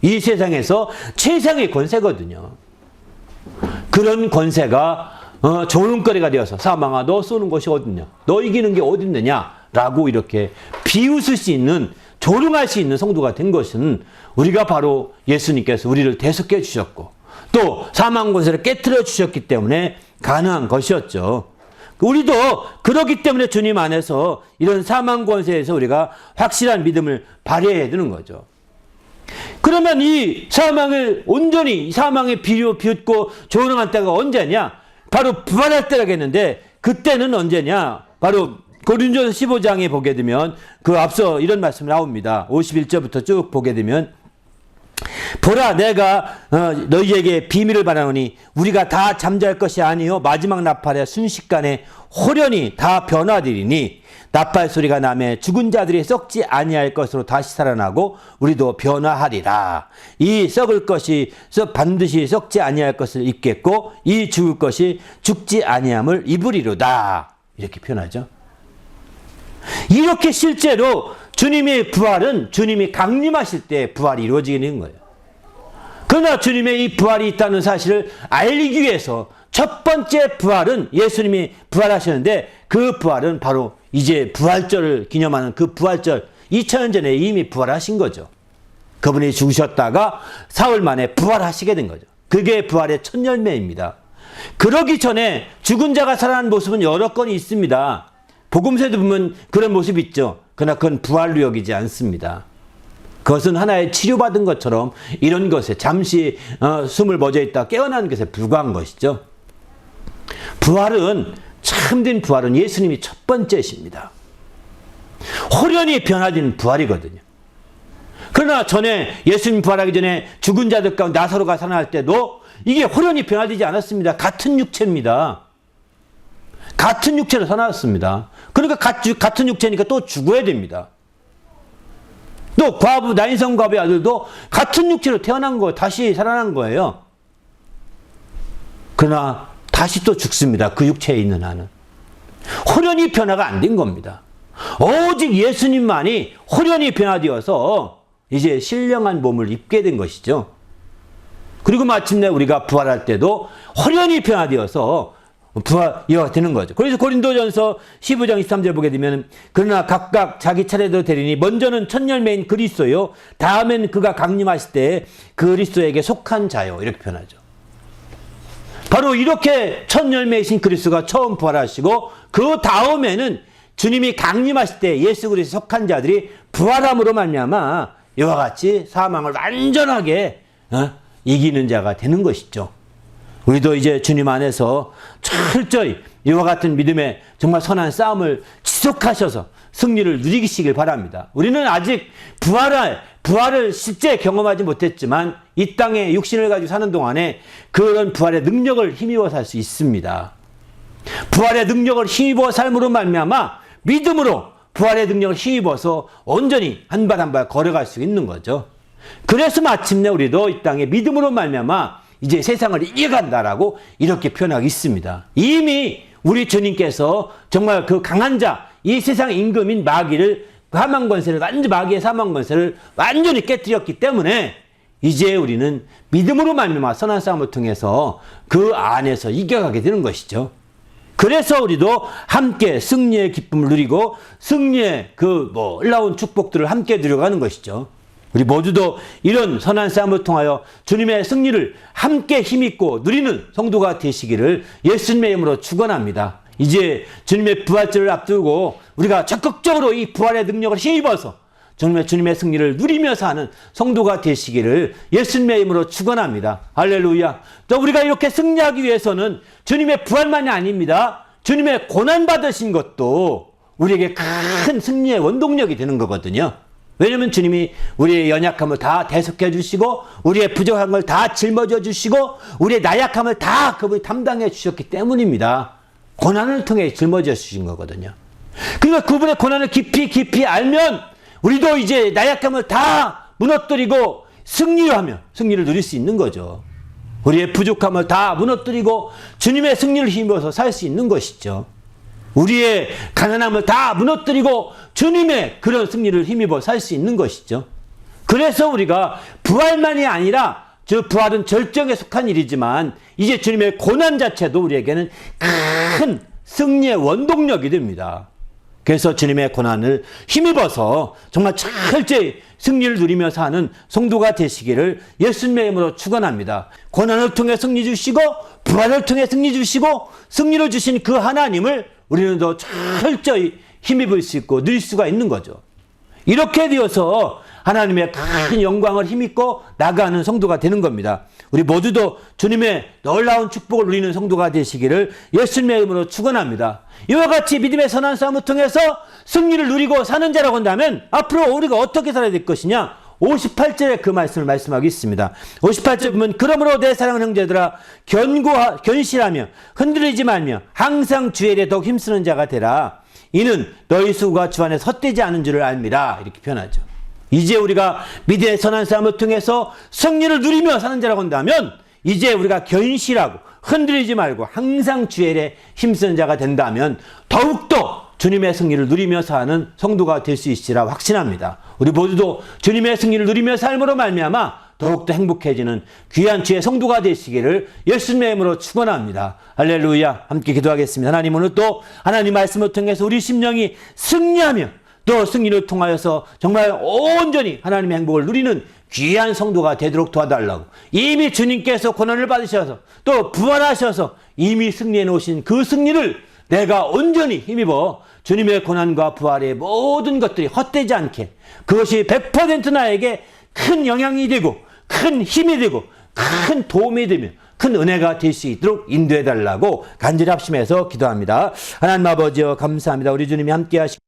이 세상에서 최상의 권세거든요. 그런 권세가 조롱거리가 되어서 사망아 너 쏘는 것이 어딨냐? 너 이기는 게 어딨느냐? 라고 이렇게 비웃을 수 있는, 조롱할 수 있는 성도가 된 것은 우리가 바로 예수님께서 우리를 대속해 주셨고 또 사망 권세를 깨트려 주셨기 때문에 가능한 것이었죠. 우리도 그렇기 때문에 주님 안에서 이런 사망 권세에서 우리가 확실한 믿음을 발휘해야 되는 거죠. 그러면 이 사망을 온전히 사망에 비웃고 조롱할 때가 언제냐? 바로 부활할 때라겠는데 그때는 언제냐? 바로 고린도전서 15장에 보게 되면 그 앞서 이런 말씀이 나옵니다. 51절부터 쭉 보게 되면 보라 내가 너희에게 비밀을 말하노니 우리가 다 잠잘 것이 아니요 마지막 나팔에 순식간에 호련히 다 변화되리니 나팔 소리가 나매 죽은 자들이 썩지 아니할 것으로 다시 살아나고 우리도 변화하리라. 이 썩을 것이 반드시 썩지 아니할 것을 입겠고 이 죽을 것이 죽지 아니함을 입으리로다. 이렇게 표현하죠. 이렇게 실제로 주님의 부활은 주님이 강림하실 때 부활이 이루어지는 거예요. 그러나 주님의 이 부활이 있다는 사실을 알리기 위해서 첫 번째 부활은 예수님이 부활하셨는데 그 부활은 바로 이제 부활절을 기념하는 그 부활절 2000년 전에 이미 부활하신 거죠. 그분이 죽으셨다가 사흘 만에 부활하시게 된 거죠. 그게 부활의 첫 열매입니다. 그러기 전에 죽은 자가 살아난 모습은 여러 건이 있습니다. 복음서에도 보면 그런 모습이 있죠. 그러나 그건 부활로 여기지 않습니다. 그것은 하나의 치료받은 것처럼 이런 것에 잠시 숨을 멎어 있다 깨어나는 것에 불과한 것이죠. 부활은 참된 부활은 예수님이 첫 번째십니다. 호련히 변화된 부활이거든요. 그러나 전에 예수님 부활하기 전에 죽은 자들 가운데 나사로가 살아날 때도 이게 호련히 변화되지 않았습니다. 같은 육체입니다. 같은 육체로 살아났습니다. 그러니까 같은 육체니까 또 죽어야 됩니다. 또 나인성 과부의 아들도 같은 육체로 태어난 거예요. 다시 살아난 거예요. 그러나 다시 또 죽습니다. 그 육체에 있는 한은. 호련히 변화가 안 된 겁니다. 오직 예수님만이 호련히 변화되어서 이제 신령한 몸을 입게 된 것이죠. 그리고 마침내 우리가 부활할 때도 호련히 변화되어서 부활이 되는 거죠. 그래서 고린도전서 15장 23절 보게 되면 그러나 각각 자기 차례대로 되리니 먼저는 첫 열매인 그리스도요 다음엔 그가 강림하실 때 그리스도에게 속한 자요 이렇게 표현하죠. 바로 이렇게 첫 열매이신 그리스도가 처음 부활하시고 그 다음에는 주님이 강림하실 때 예수 그리스도에 속한 자들이 부활함으로 말미암아 이와 같이 사망을 완전하게 이기는 자가 되는 것이죠. 우리도 이제 주님 안에서 철저히 이와 같은 믿음의 정말 선한 싸움을 지속하셔서 승리를 누리시길 바랍니다. 우리는 아직 부활을 실제 경험하지 못했지만 이 땅에 육신을 가지고 사는 동안에 그런 부활의 능력을 힘입어 살 수 있습니다. 부활의 능력을 힘입어 삶으로 말미암아 믿음으로 부활의 능력을 힘입어서 온전히 한 발 한 발 걸어갈 수 있는 거죠. 그래서 마침내 우리도 이 땅에 믿음으로 말미암아 이제 세상을 이겨간다라고 이렇게 표현하고 있습니다. 이미 우리 주님께서 정말 그 강한 자, 이 세상 임금인 마귀의 사망 권세를 완전히 깨뜨렸기 때문에 이제 우리는 믿음으로 말미암아 선한 싸움을 통해서 그 안에서 이겨가게 되는 것이죠. 그래서 우리도 함께 승리의 기쁨을 누리고 승리의 놀라운 축복들을 함께 누려가는 것이죠. 우리 모두도 이런 선한 싸움을 통하여 주님의 승리를 함께 힘입고 누리는 성도가 되시기를 예수님의 이름으로 축원합니다. 이제 주님의 부활절을 앞두고 우리가 적극적으로 이 부활의 능력을 힘입어서 정말 주님의 승리를 누리며 사는 성도가 되시기를 예수님의 이름으로 축원합니다. 할렐루야. 또 우리가 이렇게 승리하기 위해서는 주님의 부활만이 아닙니다. 주님의 고난받으신 것도 우리에게 큰 승리의 원동력이 되는 거거든요. 왜냐하면 주님이 우리의 연약함을 다 대속해 주시고 우리의 부족한 걸 다 짊어져 주시고 우리의 나약함을 다 그분이 담당해 주셨기 때문입니다. 고난을 통해 짊어져 주신 거거든요. 그러니까 그분의 고난을 깊이 알면 우리도 이제 나약함을 다 무너뜨리고 승리를 누릴 수 있는 거죠. 우리의 부족함을 다 무너뜨리고 주님의 승리를 힘입어서 살 수 있는 것이죠. 우리의 가난함을 다 무너뜨리고 주님의 그런 승리를 힘입어 살 수 있는 것이죠. 그래서 우리가 부활만이 아니라 부활은 절정에 속한 일이지만 이제 주님의 고난 자체도 우리에게는 큰 승리의 원동력이 됩니다. 그래서 주님의 고난을 힘입어서 정말 철저히 승리를 누리며 사는 성도가 되시기를 예수님의 이름으로 축원합니다. 고난을 통해 승리 주시고 부활을 통해 승리 주시고 승리를 주신 그 하나님을 우리는 더 철저히 힘입을 수 있고 누릴 수가 있는 거죠. 이렇게 되어서 하나님의 큰 영광을 힘입고 나가는 성도가 되는 겁니다. 우리 모두도 주님의 놀라운 축복을 누리는 성도가 되시기를 예수님의 이름으로 축원합니다. 이와 같이 믿음의 선한 싸움을 통해서 승리를 누리고 사는 자라고 한다면 앞으로 우리가 어떻게 살아야 될 것이냐? 58절에 그 말씀을 말씀하고 있습니다. 58절 보면 그러므로 내 사랑하는 형제들아 견실하며 흔들리지 말며 항상 주의 일에 더욱 힘쓰는 자가 되라. 이는 너희 수고가 주 안에 헛되지 않은 줄을 알미라. 이렇게 표현하죠. 이제 우리가 믿음의 선한 싸움을 통해서 승리를 누리며 사는 자라고 한다면 이제 우리가 견실하고 흔들리지 말고 항상 주의 일에 힘쓰는 자가 된다면 더욱더 주님의 승리를 누리며 사는 성도가 될 수 있으리라 확신합니다. 우리 모두도 주님의 승리를 누리며 삶으로 말미암아 더욱더 행복해지는 귀한 주의 성도가 되시기를 예수님의 이름으로 축원합니다. 할렐루야. 함께 기도하겠습니다. 하나님, 오늘 또 하나님 말씀을 통해서 우리 심령이 승리하며 또 승리를 통하여서 정말 온전히 하나님의 행복을 누리는 귀한 성도가 되도록 도와달라고, 이미 주님께서 고난을 받으셔서 또 부활하셔서 이미 승리해 놓으신 그 승리를 내가 온전히 힘입어 주님의 고난과 부활의 모든 것들이 헛되지 않게, 그것이 100% 나에게 큰 영향이 되고 큰 힘이 되고 큰 도움이 되며 큰 은혜가 될 수 있도록 인도해 달라고 간절히 합심해서 기도합니다. 하나님 아버지여 감사합니다. 우리 주님이 함께 하시고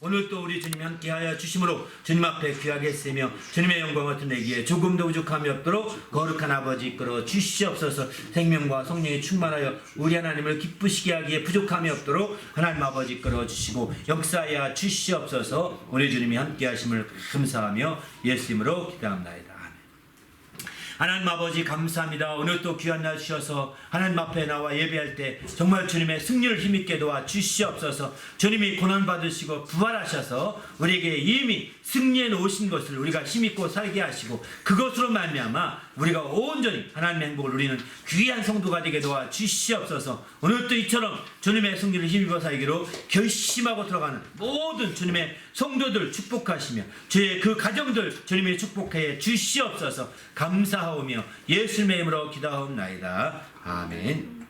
오늘 또 우리 주님이 함께하여 주심으로 주님 앞에 귀하게 쓰며 주님의 영광을 드러내기에 조금도 부족함이 없도록 거룩한 아버지 이끌어 주시옵소서. 생명과 성령이 충만하여 우리 하나님을 기쁘시게 하기에 부족함이 없도록 하나님 아버지 이끌어 주시고 역사하여 주시옵소서. 우리 주님이 함께하심을 감사하며 예수 이름으로 기도합니다. 하나님 아버지 감사합니다. 오늘 또 귀한 날 주셔서 하나님 앞에 나와 예배할 때 정말 주님의 승리를 힘있게 도와 주시옵소서. 주님이 고난받으시고 부활하셔서 우리에게 이미 승리해 놓으신 것을 우리가 힘있고 살게 하시고 그것으로 말미암아 우리가 온전히 하나님의 행복을 누리는 귀한 성도가 되게 도와 주시옵소서. 오늘도 이처럼 주님의 승리를 힘입어 살기로 결심하고 들어가는 모든 주님의 성도들 축복하시며 주의 그 가정들 주님이 축복해 주시옵소서. 감사하오며 예수님의 이름으로 기도하옵나이다. 아멘.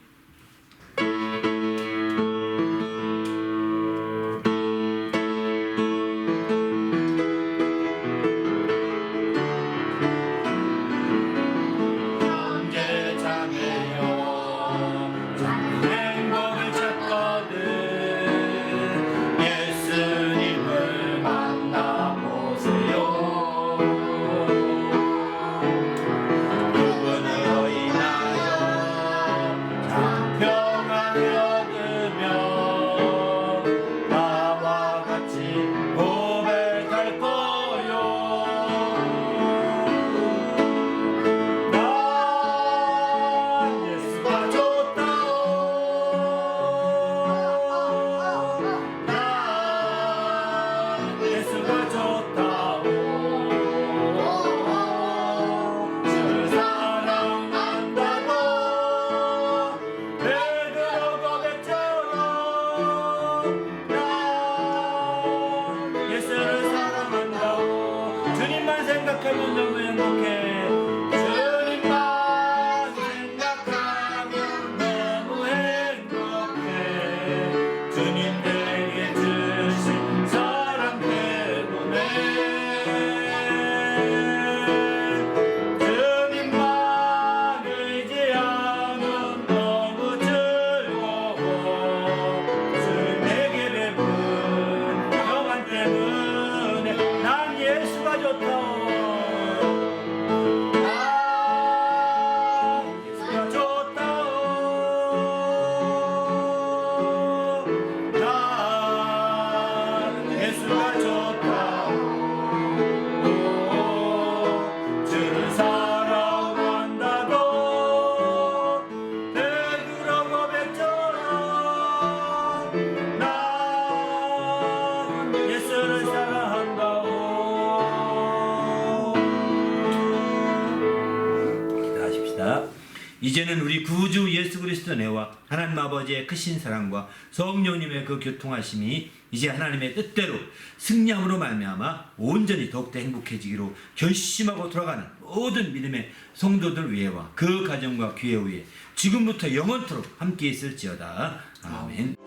생각하면 너무 행복해. 주님만 생각하면 너무 행복해. 주님 내게 주신 사랑 때문에 주님만 의지하면 너무 즐거워. 주님 내게 베푼 평안 때문에 난 예수가 좋다. 이제는 우리 구주 예수 그리스도 내와 하나님 아버지의 크신 사랑과 성령님의 그 교통하심이 이제 하나님의 뜻대로 승리함으로 말미암아 온전히 더욱더 행복해지기로 결심하고 돌아가는 모든 믿음의 성도들 위에와 그 가정과 교회 위에 지금부터 영원토록 함께 있을지어다. 아멘.